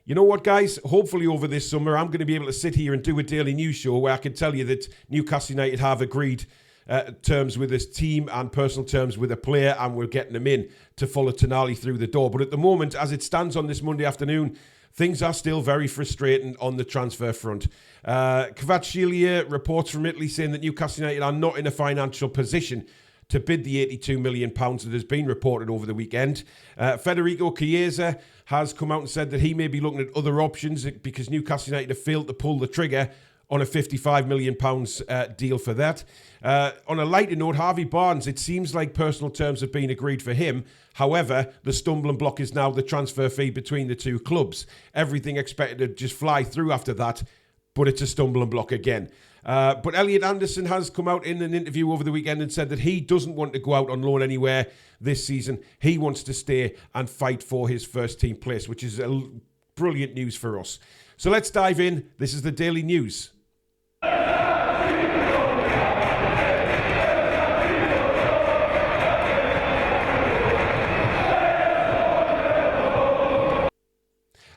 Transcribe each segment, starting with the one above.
You know what, guys? Hopefully over this summer, I'm going to be able to sit here and do a daily news show where I can tell you that Newcastle United have agreed terms with this team and personal terms with a player, and we're getting them in to follow Tonali through the door. But at the moment, as it stands on this Monday afternoon, things are still very frustrating on the transfer front. Kvaratskhelia reports from Italy saying that Newcastle United are not in a financial position to bid the £82 million that has been reported over the weekend. Federico Chiesa has come out and said that he may be looking at other options because Newcastle United have failed to pull the trigger on a £55 million deal for that. On a lighter note, Harvey Barnes, it seems like personal terms have been agreed for him. However, the stumbling block is now the transfer fee between the two clubs. Everything expected to just fly through after that, but it's a stumbling block again. But Elliot has come out in an interview over the weekend and said that he doesn't want to go out on loan anywhere this season. He wants to stay and fight for his first team place, which is brilliant news for us. So let's dive in. This is the Daily News.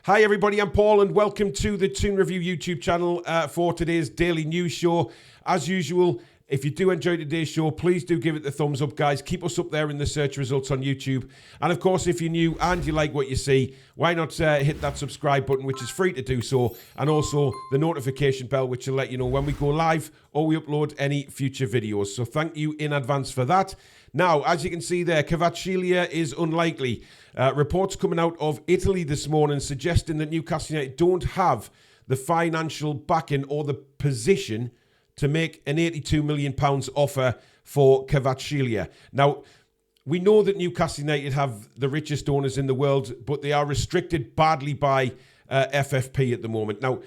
Hi everybody, I'm Paul and welcome to the Toon Review YouTube channel for today's Daily News Show. As usual, if you do enjoy today's show, please do give it the thumbs up, guys. Keep us up there in the search results on YouTube. And of course, if you're new and you like what you see, why not hit that subscribe button, which is free to do so, and also the notification bell, which will let you know when we go live or we upload any future videos. So thank you in advance for that. Now, as you can see there, Kavatchhelia is unlikely. Reports coming out of Italy this morning suggesting that Newcastle United don't have the financial backing or the position to make an £82 million offer for Kvaratskhelia. Now, we know that Newcastle United have the richest owners in the world, but they are restricted badly by FFP at the moment. Now,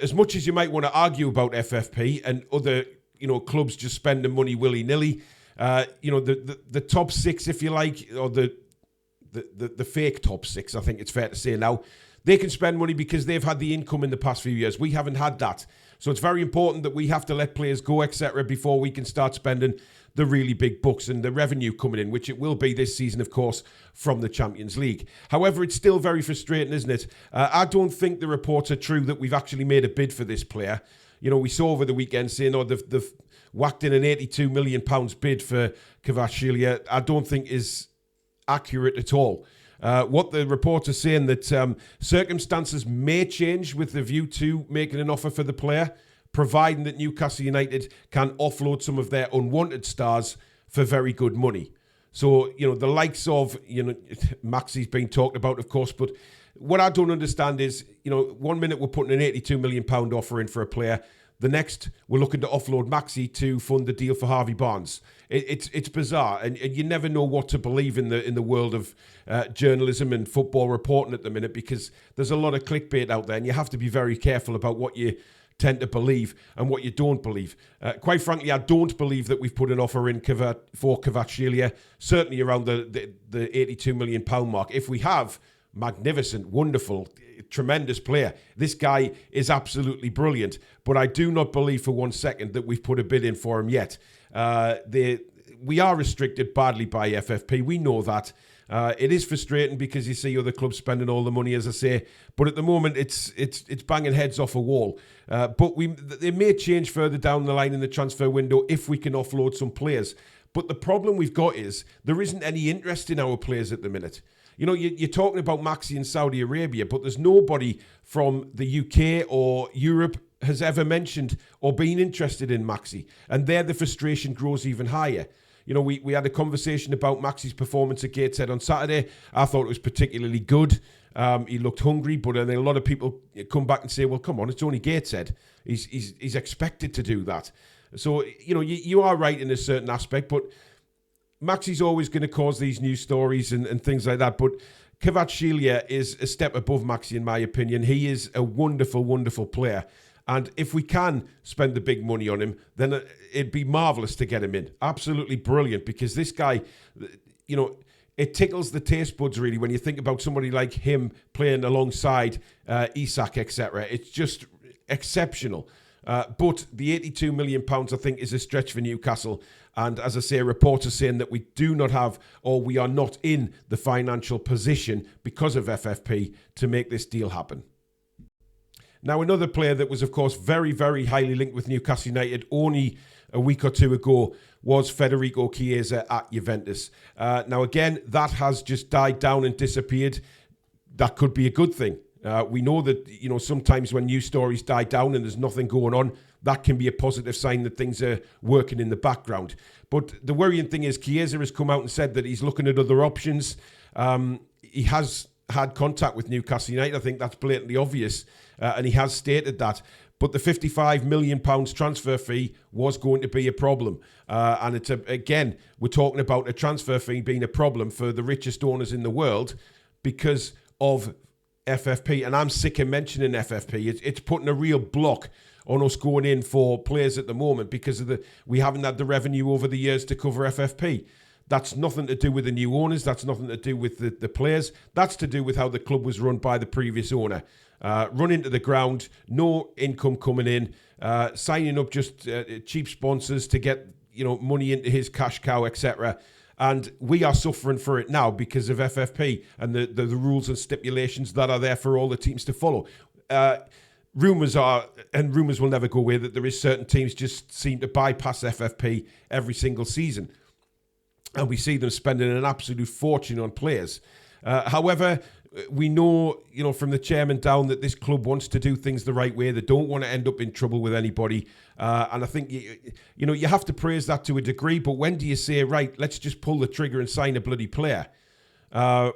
as much as you might want to argue about FFP and other, clubs just spending money willy-nilly, the top six, if you like, or the fake top six, I think it's fair to say now, they can spend money because they've had the income in the past few years. We haven't had that. So it's very important that we have to let players go, etc., before we can start spending the really big bucks and the revenue coming in, which it will be this season, of course, from the Champions League. However, it's still very frustrating, isn't it? I don't think the reports are true that we've actually made a bid for this player. We saw over the weekend saying, they've whacked in an £82 million bid for Kvaratskhelia. I don't think is accurate at all. What the reports are saying that circumstances may change with the view to making an offer for the player, providing that Newcastle United can offload some of their unwanted stars for very good money. So, the likes of, Maxi's been talked about, of course, but what I don't understand is, 1 minute we're putting an £82 million offer in for a player. The next, we're looking to offload Maxi to fund the deal for Harvey Barnes. It's bizarre, and you never know what to believe in the world of journalism and football reporting at the minute, because there's a lot of clickbait out there, and you have to be very careful about what you tend to believe and what you don't believe. Quite frankly, I don't believe that we've put an offer in for Kvaratskhelia, certainly around the £82 million mark. If we have, magnificent, wonderful, tremendous player. This guy is absolutely brilliant, but I do not believe for 1 second that we've put a bid in for him yet. We are restricted badly by FFP. We know that. It is frustrating because you see other clubs spending all the money, as I say, but at the moment it's banging heads off a wall. But it may change further down the line in the transfer window if we can offload some players. But the problem we've got is there isn't any interest in our players at the minute. You're talking about Maxi in Saudi Arabia, but there's nobody from the UK or Europe has ever mentioned or been interested in Maxi. And there the frustration grows even higher. We had a conversation about Maxi's performance at Gateshead on Saturday. I thought it was particularly good. He looked hungry, but then a lot of people come back and say, well, come on, it's only Gateshead. He's expected to do that. So, you are right in a certain aspect, but Maxi's always going to cause these news stories and things like that. But Kvaratskhelia is a step above Maxi, in my opinion. He is a wonderful, wonderful player. And if we can spend the big money on him, then it'd be marvellous to get him in. Absolutely brilliant, because this guy, it tickles the taste buds, really, when you think about somebody like him playing alongside Isak, etc. It's just exceptional. But the £82 million, I think, is a stretch for Newcastle. And as I say, reports are saying that we do not have, or we are not in the financial position because of FFP to make this deal happen. Now, another player that was, of course, very, very highly linked with Newcastle United only a week or two ago was Federico Chiesa at Juventus. Now, again, that has just died down and disappeared. That could be a good thing. We know that, sometimes when news stories die down and there's nothing going on, that can be a positive sign that things are working in the background. But the worrying thing is Chiesa has come out and said that he's looking at other options. He has had contact with Newcastle United. I think that's blatantly obvious. And he has stated that. But the £55 million transfer fee was going to be a problem. And it's again, we're talking about a transfer fee being a problem for the richest owners in the world because of FFP. And I'm sick of mentioning FFP. It's putting a real block on us going in for players at the moment because we haven't had the revenue over the years to cover FFP. That's nothing to do with the new owners. That's nothing to do with the players. That's to do with how the club was run by the previous owner. Run into the ground, no income coming in, signing up just cheap sponsors to get money into his cash cow, etc. And we are suffering for it now because of FFP and the rules and stipulations that are there for all the teams to follow. Rumours are, and rumours will never go away, that there is certain teams just seem to bypass FFP every single season. And we see them spending an absolute fortune on players. However, we know, from the chairman down that this club wants to do things the right way. They don't want to end up in trouble with anybody. And I think, you have to praise that to a degree. But when do you say, right, let's just pull the trigger and sign a bloody player? The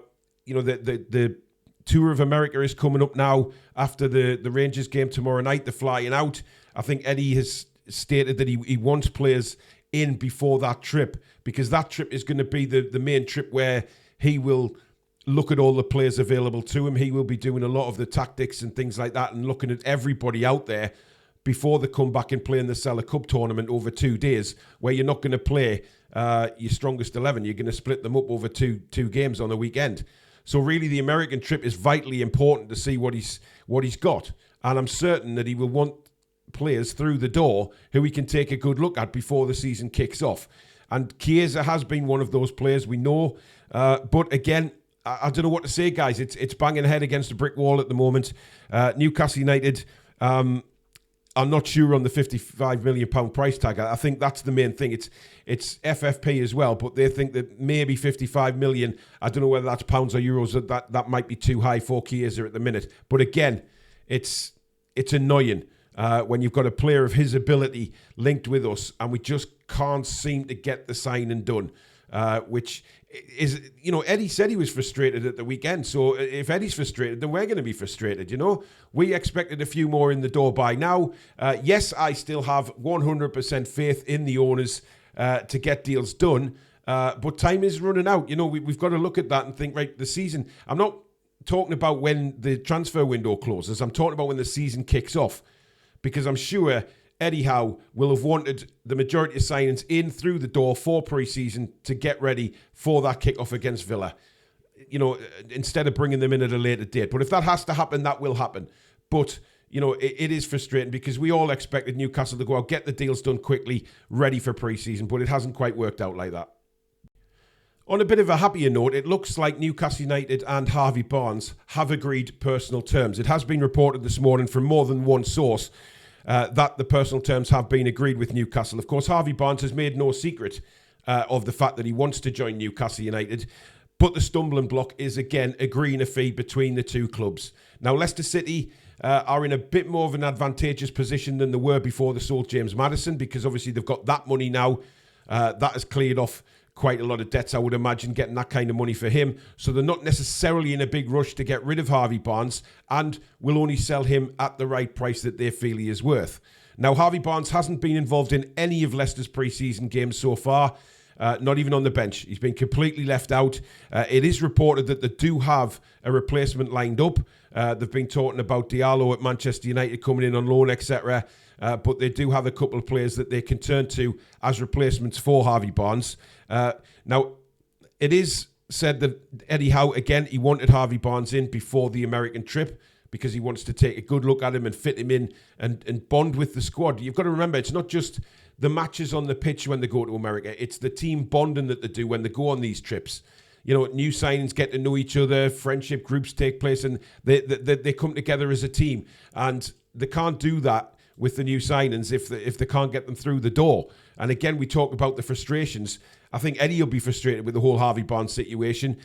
Tour of America is coming up now after the Rangers game tomorrow night. They're flying out. I think Eddie has stated that he wants players in before that trip because that trip is going to be the main trip where he will look at all the players available to him. He will be doing a lot of the tactics and things like that and looking at everybody out there before they come back and play in the Cellar Cup tournament over 2 days where you're not going to play your strongest 11. You're going to split them up over two games on the weekend. So really the American trip is vitally important to see what he's got. And I'm certain that he will want players through the door who he can take a good look at before the season kicks off. And Kieza has been one of those players, we know. But again, I don't know what to say, guys. It's banging head against a brick wall at the moment. Newcastle United are not sure on the £55 million price tag. I think that's the main thing. It's FFP as well, but they think that maybe 55 million. I don't know whether that's pounds or euros. That might be too high for Kieza at the minute. But again, it's annoying when you've got a player of his ability linked with us, and we just can't seem to get the signing done. Which is, Eddie said he was frustrated at the weekend. So if Eddie's frustrated, then we're going to be frustrated, We expected a few more in the door by now. Yes, I still have 100% faith in the owners to get deals done. But time is running out. We've got to look at that and think, right, the season. I'm not talking about when the transfer window closes. I'm talking about when the season kicks off. Because I'm sure Eddie Howe will have wanted the majority of signings in through the door for pre-season to get ready for that kick-off against Villa, instead of bringing them in at a later date. But if that has to happen, that will happen. But, it is frustrating because we all expected Newcastle to go out, get the deals done quickly, ready for pre-season, but it hasn't quite worked out like that. On a bit of a happier note, it looks like Newcastle United and Harvey Barnes have agreed personal terms. It has been reported this morning from more than one source that the personal terms have been agreed with Newcastle. Of course, Harvey Barnes has made no secret of the fact that he wants to join Newcastle United, but the stumbling block is, again, agreeing a fee between the two clubs. Now, Leicester City are in a bit more of an advantageous position than they were before they sold James Maddison, because obviously they've got that money now. That has cleared off quite a lot of debts, I would imagine, getting that kind of money for him. So they're not necessarily in a big rush to get rid of Harvey Barnes and will only sell him at the right price that they feel he is worth. Now, Harvey Barnes hasn't been involved in any of Leicester's pre-season games so far, not even on the bench. He's been completely left out. It is reported that they do have a replacement lined up. They've been talking about Diallo at Manchester United coming in on loan, etc. But they do have a couple of players that they can turn to as replacements for Harvey Barnes. Now, it is said that Eddie Howe, again, he wanted Harvey Barnes in before the American trip because he wants to take a good look at him and fit him in and bond with the squad. You've got to remember, it's not just the matches on the pitch when they go to America. It's the team bonding that they do when they go on these trips. New signings get to know each other, friendship groups take place, and they come together as a team. And they can't do that with the new signings if they can't get them through the door. And again, we talk about the frustrations. I think Eddie will be frustrated with the whole Harvey Barnes situation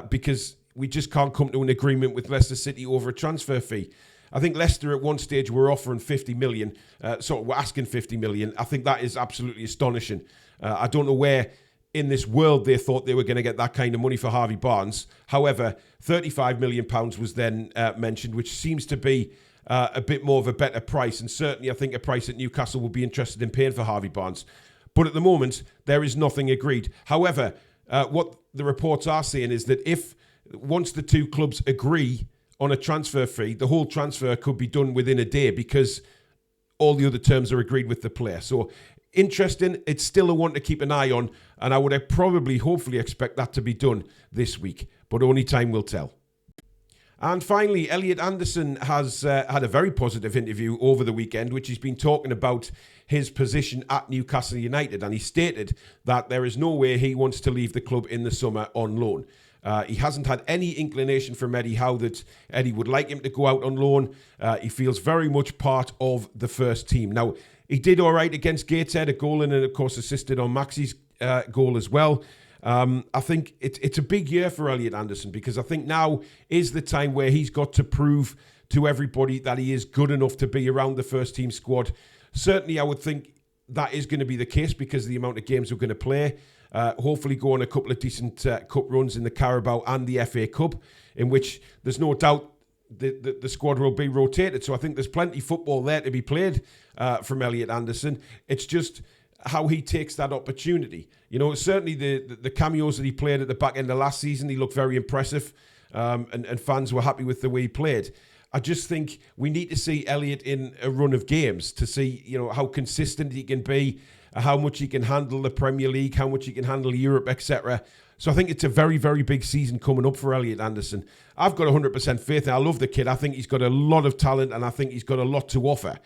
because we just can't come to an agreement with Leicester City over a transfer fee. I think Leicester at one stage were offering 50 million, we're asking 50 million. I think that is absolutely astonishing. I don't know where in this world they thought they were going to get that kind of money for Harvey Barnes. However, £35 million was then mentioned, which seems to be a bit more of a better price. And certainly I think a price that Newcastle would be interested in paying for Harvey Barnes. But at the moment, there is nothing agreed. However, what the reports are saying is that once the two clubs agree on a transfer fee, the whole transfer could be done within a day because all the other terms are agreed with the player. So interesting. It's still a one to keep an eye on, and I would hopefully expect that to be done this week, but only time will tell. And finally, Elliot Anderson has had a very positive interview over the weekend, which he's been talking about his position at Newcastle United, and he stated that there is no way he wants to leave the club in the summer on loan. He hasn't had any inclination from Eddie Howe that Eddie would like him to go out on loan. He feels very much part of the first team. Now, he did all right against Gateshead, a goal in, and of course assisted on Maxi's goal as well. I think it's a big year for Elliot Anderson because I think now is the time where he's got to prove to everybody that he is good enough to be around the first team squad. Certainly, I would think that is going to be the case because of the amount of games we're going to play. Hopefully go on a couple of decent cup runs in the Carabao and the FA Cup, in which there's no doubt the squad will be rotated. So I think there's plenty of football there to be played from Elliot Anderson. It's just how he takes that opportunity. You know, certainly the cameos that he played at the back end of last season, he looked very impressive, and fans were happy with the way he played. I just think we need to see Elliot in a run of games to see, you know, how consistent he can be, how much he can handle the Premier League, how much he can handle Europe, etc. So I think it's a very, very big season coming up for Elliot Anderson. I've got 100% faith in. I love the kid. I think he's got a lot of talent and I think he's got a lot to offer.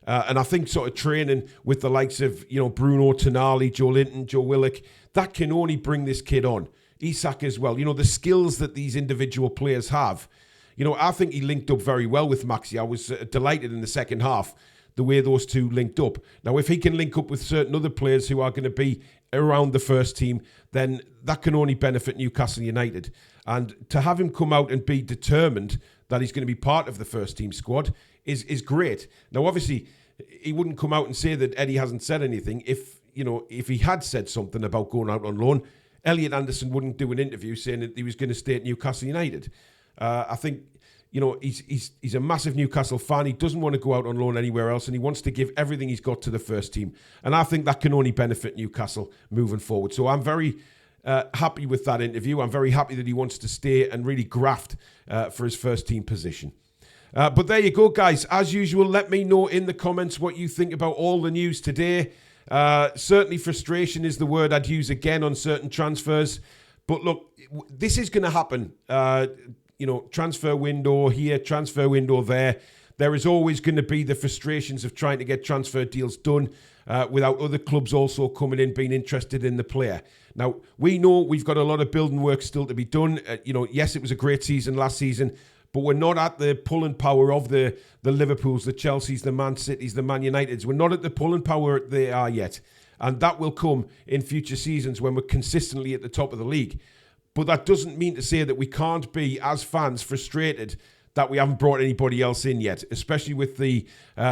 And I think sort of training with the likes of, you know, Bruno, Tonali, Joe Linton, Joe Willock, that can only bring this kid on. Isak as well. You know, the skills that these individual players have. You know, I think he linked up very well with Maxi. I was delighted in the second half the way those two linked up. Now, if he can link up with certain other players who are going to be around the first team, then that can only benefit Newcastle United. And to have him come out and be determined that he's going to be part of the first team squad is great. Now, obviously, he wouldn't come out and say that Eddie hasn't said anything. If he had said something about going out on loan, Elliot Anderson wouldn't do an interview saying that he was going to stay at Newcastle United. I think, you know, he's a massive Newcastle fan. He doesn't want to go out on loan anywhere else, and he wants to give everything he's got to the first team. And I think that can only benefit Newcastle moving forward. So I'm very happy with that interview. I'm very happy that he wants to stay and really graft for his first team position. But there you go, guys. As usual, let me know in the comments what you think about all the news today. Certainly frustration is the word I'd use again on certain transfers. But look, this is going to happen. You know, transfer window here, transfer window there. There is always going to be the frustrations of trying to get transfer deals done without other clubs also coming in, being interested in the player. Now, we know we've got a lot of building work still to be done. You know, yes, it was a great season last season, but we're not at the pulling power of the Liverpools, the Chelseas, the Man Cities, the Man Uniteds. We're not at the pulling power they are yet. And that will come in future seasons when we're consistently at the top of the league. But that doesn't mean to say that we can't be, as fans, frustrated that we haven't brought anybody else in yet, especially with the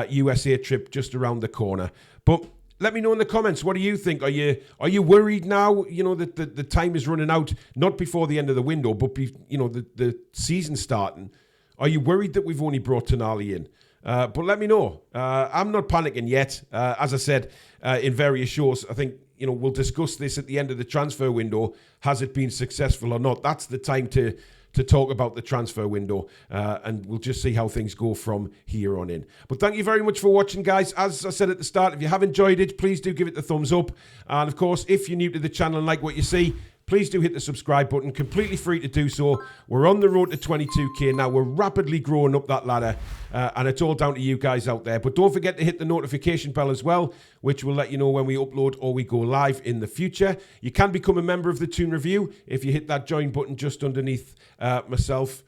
USA trip just around the corner. But let me know in the comments, what do you think? Are you worried now, you know, that the time is running out, not before the end of the window, but, you know, the season starting? Are you worried that we've only brought Tonali in? But let me know. I'm not panicking yet. As I said in various shows, I think, you know, we'll discuss this at the end of the transfer window. Has it been successful or not? That's the time to talk about the transfer window. And we'll just see how things go from here on in. But thank you very much for watching, guys. As I said at the start, if you have enjoyed it, please do give it the thumbs up. And of course, if you're new to the channel and like what you see, please do hit the subscribe button. Completely free to do so. We're on the road to 22k now. We're rapidly growing up that ladder, and it's all down to you guys out there. But don't forget to hit the notification bell as well, which will let you know when we upload or we go live in the future. You can become a member of the Toon Review if you hit that join button just underneath myself,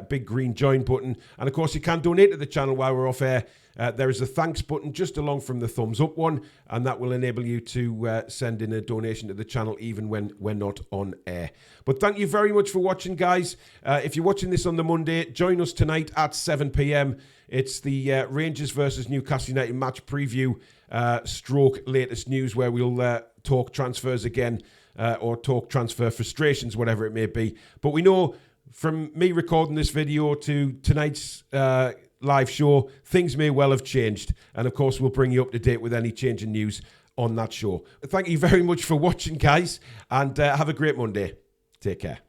big green join button. And of course, you can donate to the channel while we're off air. There is a thanks button just along from the thumbs up one, and that will enable you to send in a donation to the channel even when we're not on air. But thank you very much for watching, guys. If you're watching this on the Monday, join us tonight at 7 p.m. It's the Rangers versus Newcastle United match preview stroke latest news, where we'll talk transfers again or talk transfer frustrations, whatever it may be. But we know from me recording this video to tonight's live show, things may well have changed, and of course we'll bring you up to date with any change in news on that show. Thank you very much for watching, guys, and have a great Monday. Take care.